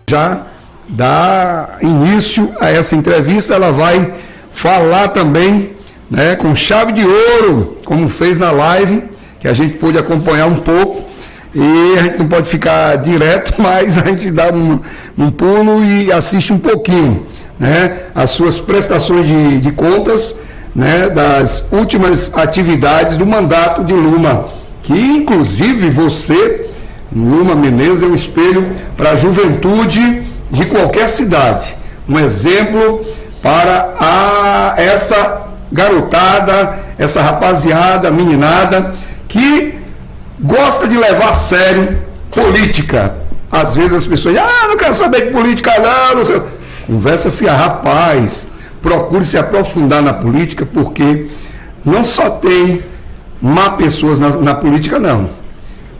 já dar início a essa entrevista. Ela vai falar também, né, com chave de ouro, como fez na live, que a gente pôde acompanhar um pouco, e a gente não pode ficar direto, mas a gente dá um pulo e assiste um pouquinho, né, as suas prestações de contas, né, das últimas atividades do mandato de Luma, que inclusive você, Luma Menezes, é um espelho para a juventude de qualquer cidade, um exemplo para essa garotada, essa rapaziada, meninada, que gosta de levar a sério política. Às vezes as pessoas dizem, não quero saber de política não sei. Conversa fia, rapaz, procure se aprofundar na política, porque não só tem má pessoas na política, não.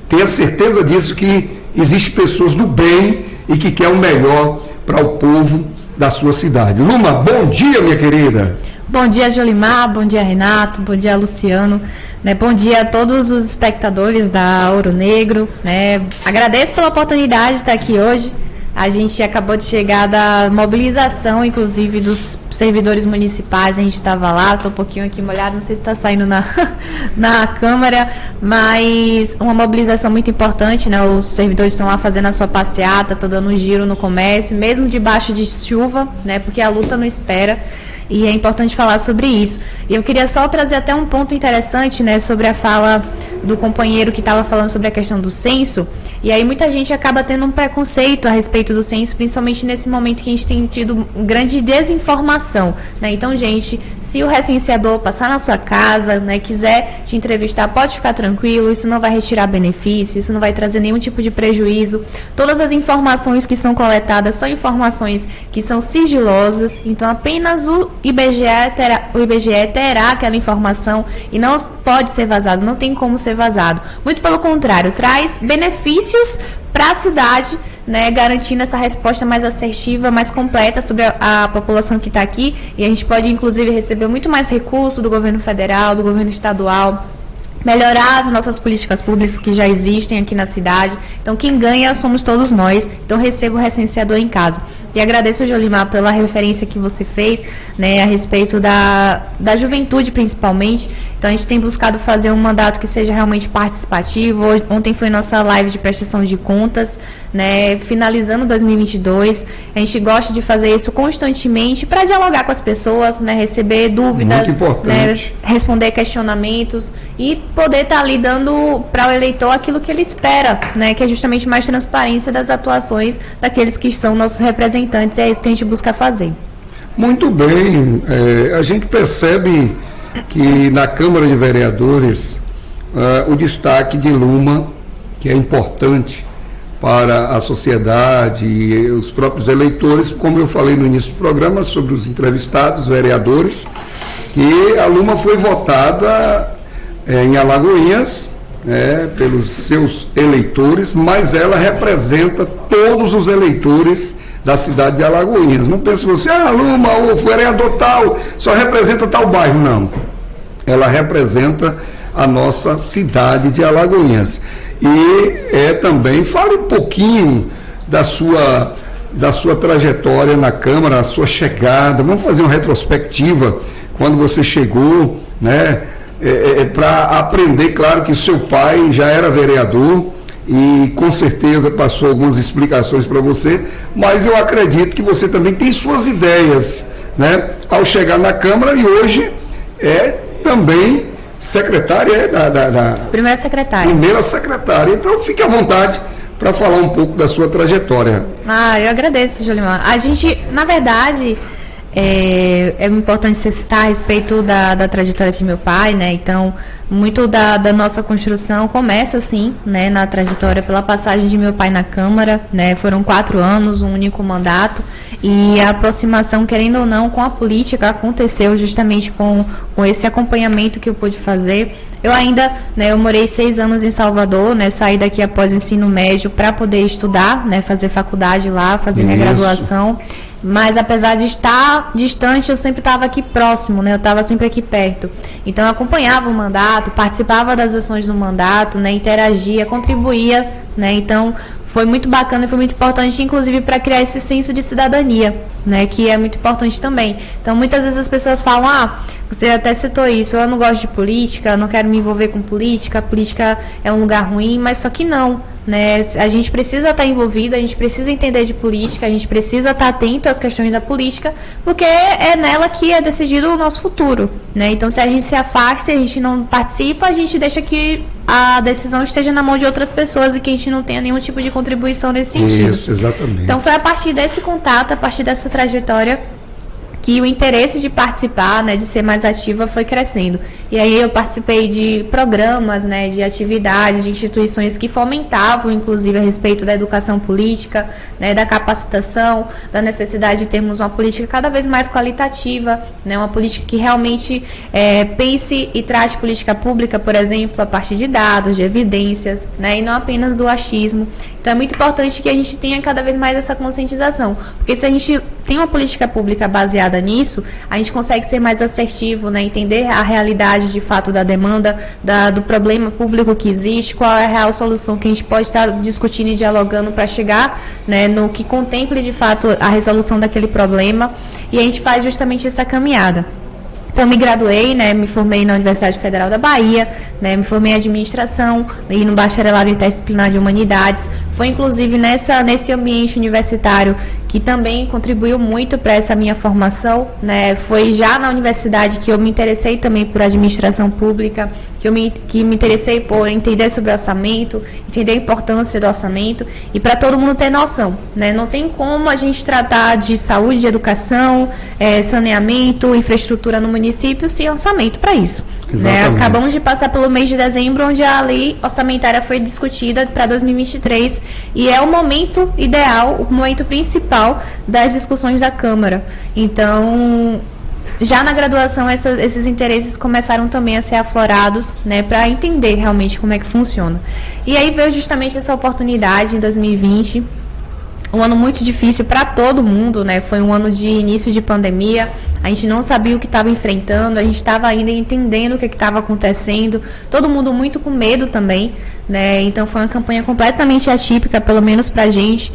Tenha certeza disso, que existem pessoas do bem e que querem o melhor para o povo da sua cidade. Luma, bom dia, minha querida. Bom dia, Jolimar, bom dia, Renato, bom dia, Luciano, né? Bom dia a todos os espectadores da Ouro Negro, né? Agradeço pela oportunidade de estar aqui hoje. A gente acabou de chegar da mobilização, inclusive, dos servidores municipais. A gente estava lá, estou um pouquinho aqui molhado, não sei se está saindo na câmera, mas uma mobilização muito importante, né? Os servidores estão lá fazendo a sua passeata, estão dando um giro no comércio, mesmo debaixo de chuva, né? Porque a luta não espera. E é importante falar sobre isso. E eu queria só trazer até um ponto interessante, né, sobre a fala do companheiro que estava falando sobre a questão do censo. E aí muita gente acaba tendo um preconceito a respeito do censo, principalmente nesse momento que a gente tem tido grande desinformação, né? Então, gente, se o recenseador passar na sua casa, né, quiser te entrevistar, pode ficar tranquilo, isso não vai retirar benefício, isso não vai trazer nenhum tipo de prejuízo. Todas as informações que são coletadas são informações que são sigilosas, então apenas o IBGE terá aquela informação e não pode ser vazado, não tem como ser vazado. Muito pelo contrário, traz benefícios para a cidade, né, garantindo essa resposta mais assertiva, mais completa sobre a população que está aqui, e a gente pode inclusive receber muito mais recursos do governo federal, do governo estadual, melhorar as nossas políticas públicas que já existem aqui na cidade. Então, quem ganha somos todos nós. Então, receba o recenseador em casa. E agradeço, Jolimar, pela referência que você fez, né, a respeito da juventude, principalmente. Então, a gente tem buscado fazer um mandato que seja realmente participativo. Ontem foi nossa live de prestação de contas, né, finalizando 2022. A gente gosta de fazer isso constantemente para dialogar com as pessoas, né, receber dúvidas, né, responder questionamentos e poder estar ali dando para o eleitor aquilo que ele espera, né, que é justamente mais transparência das atuações daqueles que são nossos representantes, e é isso que a gente busca fazer. Muito bem, a gente percebe que na Câmara de Vereadores o destaque de Luma, que é importante para a sociedade e os próprios eleitores, como eu falei no início do programa sobre os entrevistados, vereadores, que a Luma foi votada em Alagoinhas, pelos seus eleitores, mas ela representa todos os eleitores da cidade de Alagoinhas. Não pense você, Luma, o vereador tal, só representa tal bairro. Não. Ela representa a nossa cidade de Alagoinhas. E também, fale um pouquinho da sua trajetória na Câmara, a sua chegada. Vamos fazer uma retrospectiva, quando você chegou, né? Para aprender, claro que seu pai já era vereador e com certeza passou algumas explicações para você, mas eu acredito que você também tem suas ideias, né, ao chegar na Câmara, e hoje é também secretária Primeira secretária. Então fique à vontade para falar um pouco da sua trajetória. Eu agradeço, Jolimar. A gente, na verdade, é importante você citar a respeito da trajetória de meu pai, né? Então, muito da nossa construção começa assim, né, na trajetória pela passagem de meu pai na Câmara, né? Foram 4 anos, um único mandato, e a aproximação, querendo ou não, com a política aconteceu justamente com esse acompanhamento que eu pude fazer. Eu ainda, né, eu morei 6 anos em Salvador, né, saí daqui após o ensino médio para poder estudar, né, fazer faculdade lá, fazer minha graduação. Mas apesar de estar distante, eu sempre estava aqui próximo, né? Eu estava sempre aqui perto. Então eu acompanhava o mandato, participava das ações do mandato, né? Interagia, contribuía, né? Então, foi muito bacana e foi muito importante, inclusive, para criar esse senso de cidadania, né? Que é muito importante também. Então, muitas vezes as pessoas falam, você até citou isso, eu não gosto de política, eu não quero me envolver com política, a política é um lugar ruim, mas só que não, né? A gente precisa estar envolvido, a gente precisa entender de política, a gente precisa estar atento às questões da política, porque é nela que é decidido o nosso futuro, né? Então, se a gente se afasta e a gente não participa, a gente deixa que a decisão esteja na mão de outras pessoas e que a gente não tenha nenhum tipo de contribuição nesse sentido. Isso, exatamente. Então, foi a partir desse contato, a partir dessa trajetória, que o interesse de participar, né, de ser mais ativa, foi crescendo. E aí eu participei de programas, né, de atividades, de instituições que fomentavam, inclusive, a respeito da educação política, né, da capacitação, da necessidade de termos uma política cada vez mais qualitativa, né, uma política que realmente pense e trate política pública, por exemplo, a partir de dados, de evidências, né, e não apenas do achismo. Então é muito importante que a gente tenha cada vez mais essa conscientização, porque se a gente tem uma política pública baseada nisso, a gente consegue ser mais assertivo, né, entender a realidade de fato da demanda, do problema público que existe, qual é a real solução que a gente pode estar discutindo e dialogando para chegar, né, no que contemple de fato a resolução daquele problema, e a gente faz justamente essa caminhada. Então, me graduei, né, me formei na Universidade Federal da Bahia, né, me formei em administração e no bacharelado interdisciplinar de humanidades. Foi, inclusive, nesse ambiente universitário que também contribuiu muito para essa minha formação, né. Foi já na universidade que eu me interessei também por administração pública, que me interessei por entender sobre orçamento, entender a importância do orçamento e para todo mundo ter noção, né. Não tem como a gente tratar de saúde, de educação, saneamento, infraestrutura no município sem orçamento para isso. Né? Acabamos de passar pelo mês de dezembro, onde a lei orçamentária foi discutida para 2023 e é o momento ideal, o momento principal das discussões da Câmara. Então, já na graduação, esses interesses começaram também a ser aflorados, né, para entender realmente como é que funciona. E aí veio justamente essa oportunidade em 2020, um ano muito difícil para todo mundo, né? Foi um ano de início de pandemia, a gente não sabia o que estava enfrentando, a gente estava ainda entendendo o que estava acontecendo, todo mundo muito com medo também, né? Então foi uma campanha completamente atípica, pelo menos para a gente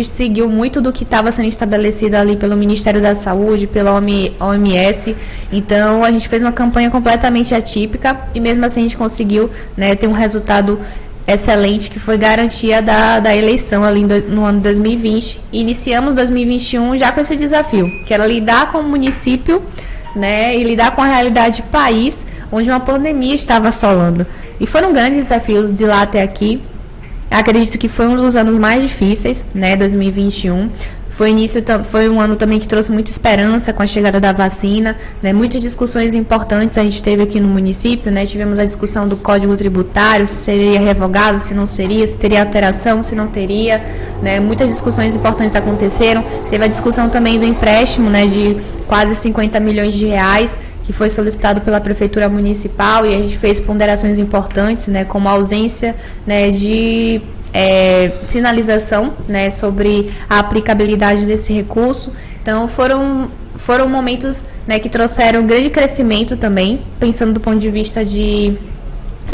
seguiu muito do que estava sendo estabelecido ali pelo Ministério da Saúde, pela OMS, então a gente fez uma campanha completamente atípica e mesmo assim a gente conseguiu, né, ter um resultado excelente, que foi garantia da eleição ali no ano de 2020. Iniciamos 2021 já com esse desafio, que era lidar com o município, né, e lidar com a realidade do país, onde uma pandemia estava assolando. E foram grandes desafios de lá até aqui. Acredito que foi um dos anos mais difíceis, né, 2021. Foi um ano também que trouxe muita esperança com a chegada da vacina, né? Muitas discussões importantes a gente teve aqui no município, né? Tivemos a discussão do Código Tributário, se seria revogado, se não seria, se teria alteração, se não teria, né? Muitas discussões importantes aconteceram. Teve a discussão também do empréstimo, né, de quase 50 milhões de reais, que foi solicitado pela Prefeitura Municipal, e a gente fez ponderações importantes, né, como a ausência, né, de sinalização, né, sobre a aplicabilidade desse recurso. Então foram momentos, né, que trouxeram grande crescimento também, pensando do ponto de vista de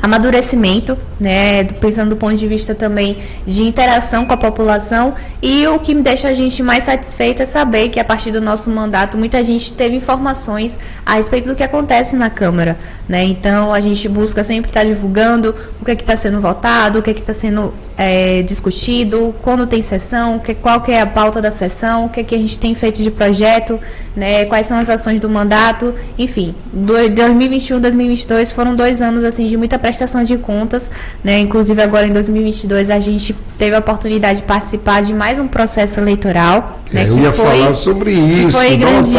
amadurecimento, né, pensando do ponto de vista também de interação com a população, e o que me deixa a gente mais satisfeita é saber que a partir do nosso mandato muita gente teve informações a respeito do que acontece na Câmara, né? Então a gente busca sempre estar divulgando o que está sendo votado, o que está sendo discutido, quando tem sessão, qual que é a pauta da sessão, o que a gente tem feito de projeto, né, quais são as ações do mandato, enfim. 2021 e 2022 foram 2 anos assim de muita prestação de contas, né? Inclusive agora em 2022 a gente teve a oportunidade de participar de mais um processo eleitoral, né, eu ia falar sobre isso, foi grandioso.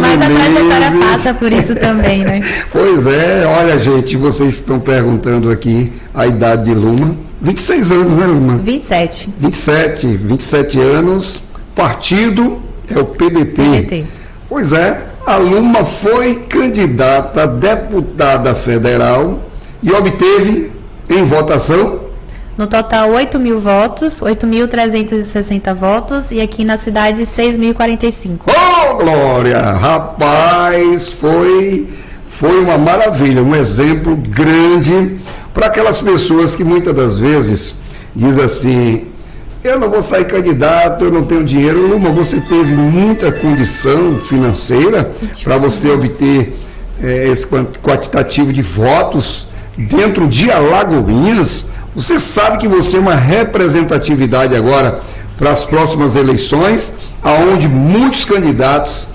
Mas a trajetória passa por isso também, né? Pois é, olha, gente, vocês estão perguntando aqui a idade de Luma, 26 anos, né, Luma? 27 anos, partido é o PDT. Pois é, a Luma foi candidata a deputada federal e obteve em votação, no total, 8.000 votos, 8.360 votos, e aqui na cidade, 6.045. Oh, Glória! Rapaz, foi uma maravilha, um exemplo grande para aquelas pessoas que muitas das vezes dizem assim, eu não vou sair candidato, eu não tenho dinheiro. Luma, você teve muita condição financeira para você obter esse quantitativo de votos dentro de Alagoinhas. Você sabe que você é uma representatividade agora para as próximas eleições, aonde muitos candidatos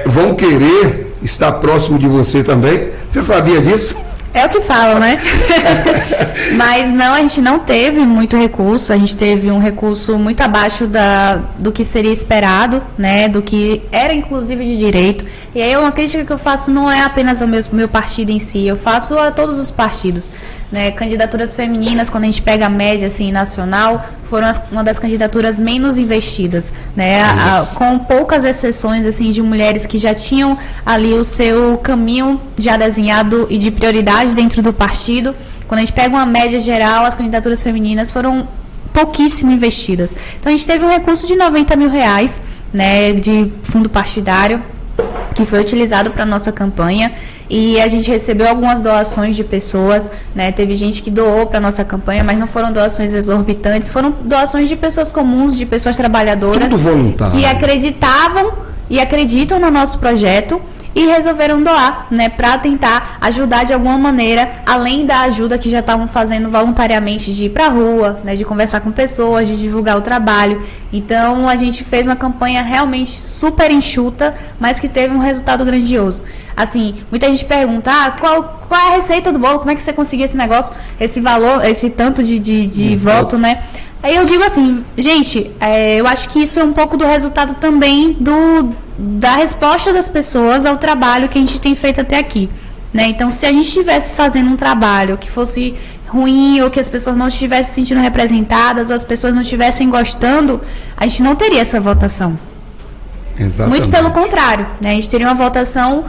vão querer estar próximo de você também. Você sabia disso? É o que falam, né? Mas não, a gente não teve muito recurso, a gente teve um recurso muito abaixo do que seria esperado, né? Do que era inclusive de direito. E aí uma crítica que eu faço não é apenas ao meu partido em si, eu faço a todos os partidos. Né, candidaturas femininas, quando a gente pega a média assim, nacional, foram uma das candidaturas menos investidas, né, com poucas exceções assim, de mulheres que já tinham ali o seu caminho já desenhado e de prioridade dentro do partido. Quando a gente pega uma média geral, as candidaturas femininas foram pouquíssimo investidas. Então a gente teve um recurso de R$90 mil, né, de fundo partidário, que foi utilizado para a nossa campanha, e a gente recebeu algumas doações de pessoas, né? Teve gente que doou para a nossa campanha, mas não foram doações exorbitantes, foram doações de pessoas comuns, de pessoas trabalhadoras que acreditavam e acreditam no nosso projeto e resolveram doar, né, para tentar ajudar de alguma maneira, além da ajuda que já estavam fazendo voluntariamente de ir para a rua, né, de conversar com pessoas, de divulgar o trabalho. Então, a gente fez uma campanha realmente super enxuta, mas que teve um resultado grandioso. Assim, muita gente pergunta, qual é a receita do bolo, como é que você conseguiu esse negócio, esse valor, esse tanto de voto, né? Aí eu digo assim, gente, eu acho que isso é um pouco do resultado também da resposta das pessoas ao trabalho que a gente tem feito até aqui, né? Então, se a gente estivesse fazendo um trabalho que fosse ruim, ou que as pessoas não estivessem se sentindo representadas, ou as pessoas não estivessem gostando, a gente não teria essa votação. Exatamente. Muito pelo contrário, né? A gente teria uma votação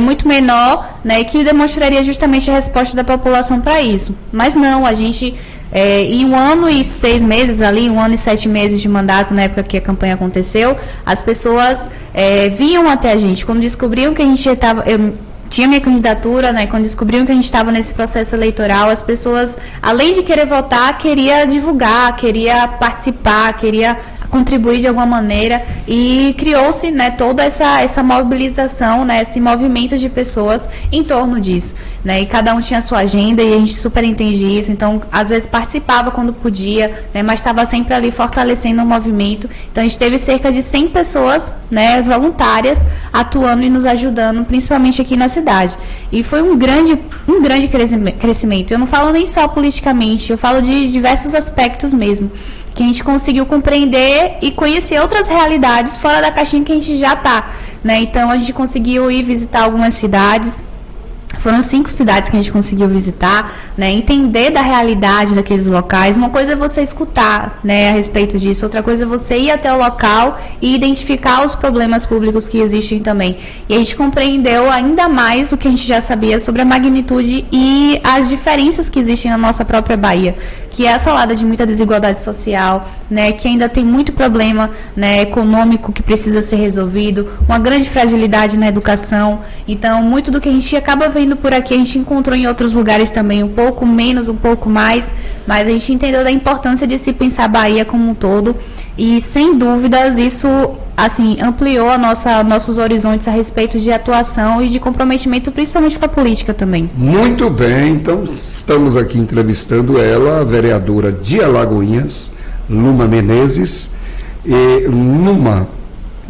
muito menor, né, que demonstraria justamente a resposta da população para isso. Mas não, a gente, em 1 ano e 6 meses ali, 1 ano e 7 meses de mandato, na época que a campanha aconteceu, as pessoas vinham até a gente, quando descobriam que a gente tinha minha candidatura, né, quando descobriam que a gente estava nesse processo eleitoral, as pessoas, além de querer votar, queria divulgar, queria participar, queria contribuir de alguma maneira, e criou-se, né, toda essa mobilização, né, esse movimento de pessoas em torno disso, né, e cada um tinha a sua agenda e a gente super entende isso. Então, às vezes participava quando podia, né, mas estava sempre ali fortalecendo o movimento. Então, a gente teve cerca de 100 pessoas, né, voluntárias atuando e nos ajudando, principalmente aqui na cidade. E foi um grande crescimento. Eu não falo nem só politicamente, eu falo de diversos aspectos mesmo, que a gente conseguiu compreender e conhecer outras realidades fora da caixinha que a gente já está, né? Então, a gente conseguiu ir visitar algumas cidades. Foram 5 cidades que a gente conseguiu visitar, né, entender da realidade daqueles locais. Uma coisa é você escutar, né, a respeito disso, outra coisa é você ir até o local e identificar os problemas públicos que existem também. E a gente compreendeu ainda mais o que a gente já sabia sobre a magnitude e as diferenças que existem na nossa própria Bahia, que é assolada de muita desigualdade social, né, que ainda tem muito problema, né, econômico que precisa ser resolvido, uma grande fragilidade na educação. Então, muito do que a gente acaba vendo por aqui, a gente encontrou em outros lugares também, um pouco menos, um pouco mais, mas a gente entendeu da importância de se pensar a Bahia como um todo, e sem dúvidas isso, assim, ampliou nossos horizontes a respeito de atuação e de comprometimento, principalmente com a política também. Muito bem, então estamos aqui entrevistando ela, a vereadora de Alagoinhas, Luma Menezes. Luma,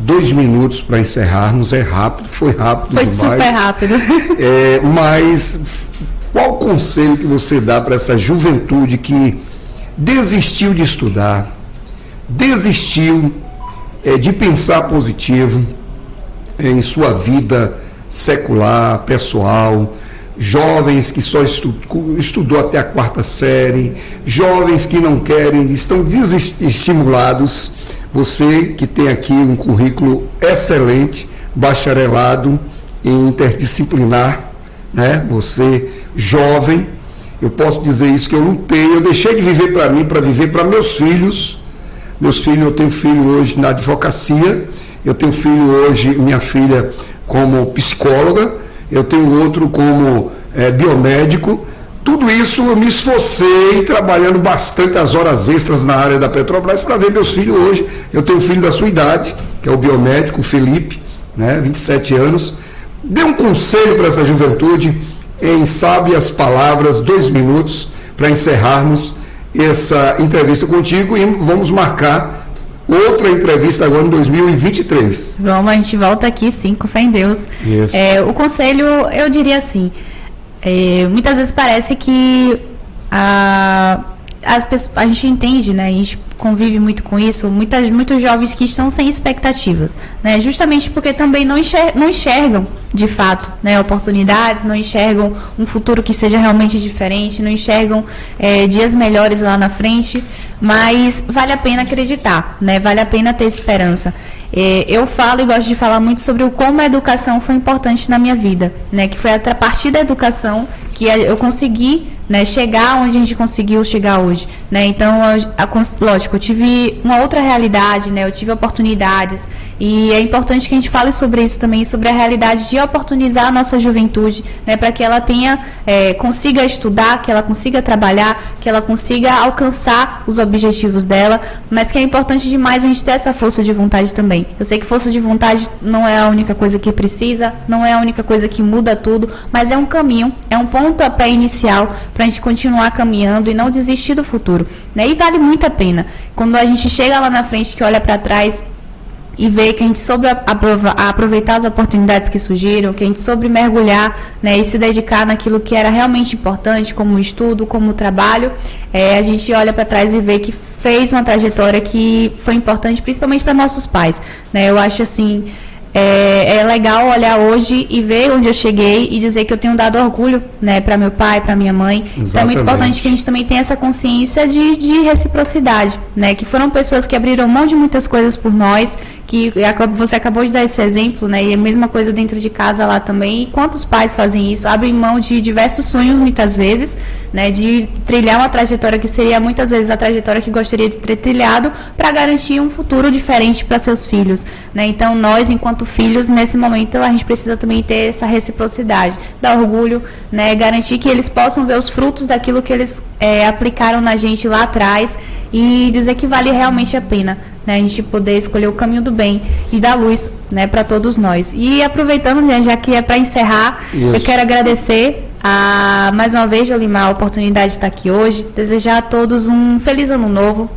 2 minutos para encerrarmos, é rápido, foi rápido demais. Foi super rápido. Mas qual o conselho que você dá para essa juventude que desistiu de estudar, desistiu de pensar positivo em sua vida secular, pessoal, jovens que só estudou até a 4ª série, jovens que não querem, estão desestimulados. Você que tem aqui um currículo excelente, bacharelado em interdisciplinar, né? Você jovem, eu posso dizer isso, que eu lutei, eu deixei de viver para mim, para viver para meus filhos. Eu tenho filho hoje na advocacia, eu tenho filho hoje, minha filha como psicóloga, eu tenho outro como biomédico. tudo isso eu me esforcei, trabalhando bastante as horas extras na área da Petrobras para ver meus filhos hoje. Eu tenho um filho da sua idade, que é o biomédico, o Felipe, né, 27 anos. Dê um conselho para essa juventude em sábias palavras, 2 minutos, para encerrarmos essa entrevista contigo e vamos marcar outra entrevista agora em 2023. Vamos, a gente volta aqui sim, com fé em Deus. O conselho, eu diria assim, muitas vezes parece que a gente entende, né? A gente convive muito com isso, muitos jovens que estão sem expectativas, né? Justamente porque também não enxergam de fato, né, oportunidades, não enxergam um futuro que seja realmente diferente, não enxergam dias melhores lá na frente, mas vale a pena acreditar, né? Vale a pena ter esperança. Eu falo e gosto de falar muito sobre como a educação foi importante na minha vida, né? Que foi a partir da educação que eu consegui, né, chegar onde a gente conseguiu chegar hoje, né? Então, lógico, eu tive uma outra realidade, né? Eu tive oportunidades e é importante que a gente fale sobre isso também, sobre a realidade de oportunizar a nossa juventude, né? Para que ela consiga estudar, que ela consiga trabalhar, que ela consiga alcançar os objetivos dela, mas que é importante demais a gente ter essa força de vontade também. Eu sei que força de vontade não é a única coisa que precisa, não é a única coisa que muda tudo, mas é um caminho, é um pontapé inicial para a gente continuar caminhando e não desistir do futuro, né? E vale muito a pena. Quando a gente chega lá na frente, que olha para trás e vê que a gente soube aproveitar as oportunidades que surgiram, que a gente soube mergulhar, né, e se dedicar naquilo que era realmente importante, como o estudo, como o trabalho, a gente olha para trás e vê que fez uma trajetória que foi importante, principalmente para nossos pais, né? Eu acho assim, é legal olhar hoje e ver onde eu cheguei e dizer que eu tenho dado orgulho, né, para meu pai, para minha mãe. Exatamente. Então é muito importante que a gente também tenha essa consciência de reciprocidade, né, que foram pessoas que abriram mão de muitas coisas por nós, que você acabou de dar esse exemplo, né, e a mesma coisa dentro de casa lá também. E quantos pais fazem isso? Abrem mão de diversos sonhos muitas vezes, né, de trilhar uma trajetória que seria muitas vezes a trajetória que gostaria de ter trilhado para garantir um futuro diferente para seus filhos, né? Então nós, enquanto filhos, nesse momento a gente precisa também ter essa reciprocidade, dar orgulho, né, garantir que eles possam ver os frutos daquilo que eles aplicaram na gente lá atrás e dizer que vale realmente a pena, né, a gente poder escolher o caminho do bem e dar luz, né, para todos nós. E aproveitando, né, já que é para encerrar, eu quero agradecer mais uma vez, Jolimar, a oportunidade de estar aqui hoje, desejar a todos um feliz ano novo,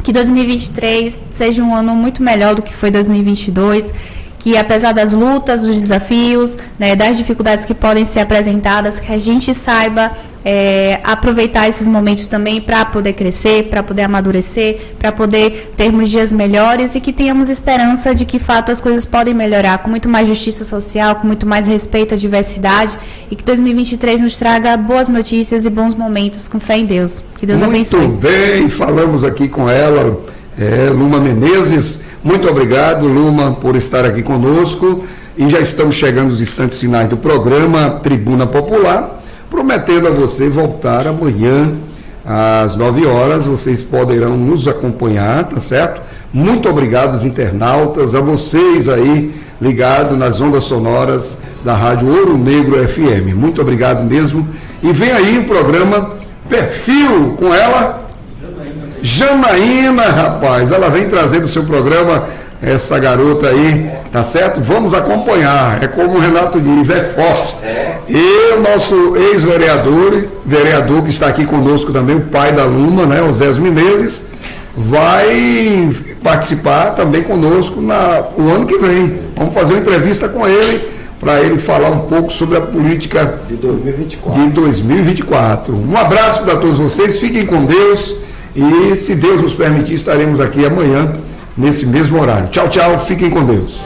que 2023 seja um ano muito melhor do que foi 2022, que apesar das lutas, dos desafios, né, das dificuldades que podem ser apresentadas, que a gente saiba aproveitar esses momentos também para poder crescer, para poder amadurecer, para poder termos dias melhores e que tenhamos esperança de que, de fato, as coisas podem melhorar com muito mais justiça social, com muito mais respeito à diversidade e que 2023 nos traga boas notícias e bons momentos, com fé em Deus. Que Deus abençoe. Muito bem, falamos aqui com ela, Luma Menezes. Muito obrigado, Luma, por estar aqui conosco e já estamos chegando aos instantes finais do programa Tribuna Popular, prometendo a você voltar amanhã às 9 horas, vocês poderão nos acompanhar, tá certo? Muito obrigado aos internautas, a vocês aí ligados nas ondas sonoras da Rádio Ouro Negro FM, muito obrigado mesmo, e vem aí o programa Perfil com ela, Janaína, rapaz, ela vem trazendo o seu programa, essa garota aí, tá certo? Vamos acompanhar, é como o Renato diz, é forte. E o nosso vereador que está aqui conosco também, o pai da Luma, né, Osésio Menezes, vai participar também conosco o ano que vem. Vamos fazer uma entrevista com ele, para ele falar um pouco sobre a política de 2024. Um abraço para todos vocês, fiquem com Deus. E, se Deus nos permitir, estaremos aqui amanhã, nesse mesmo horário. Tchau, tchau, fiquem com Deus.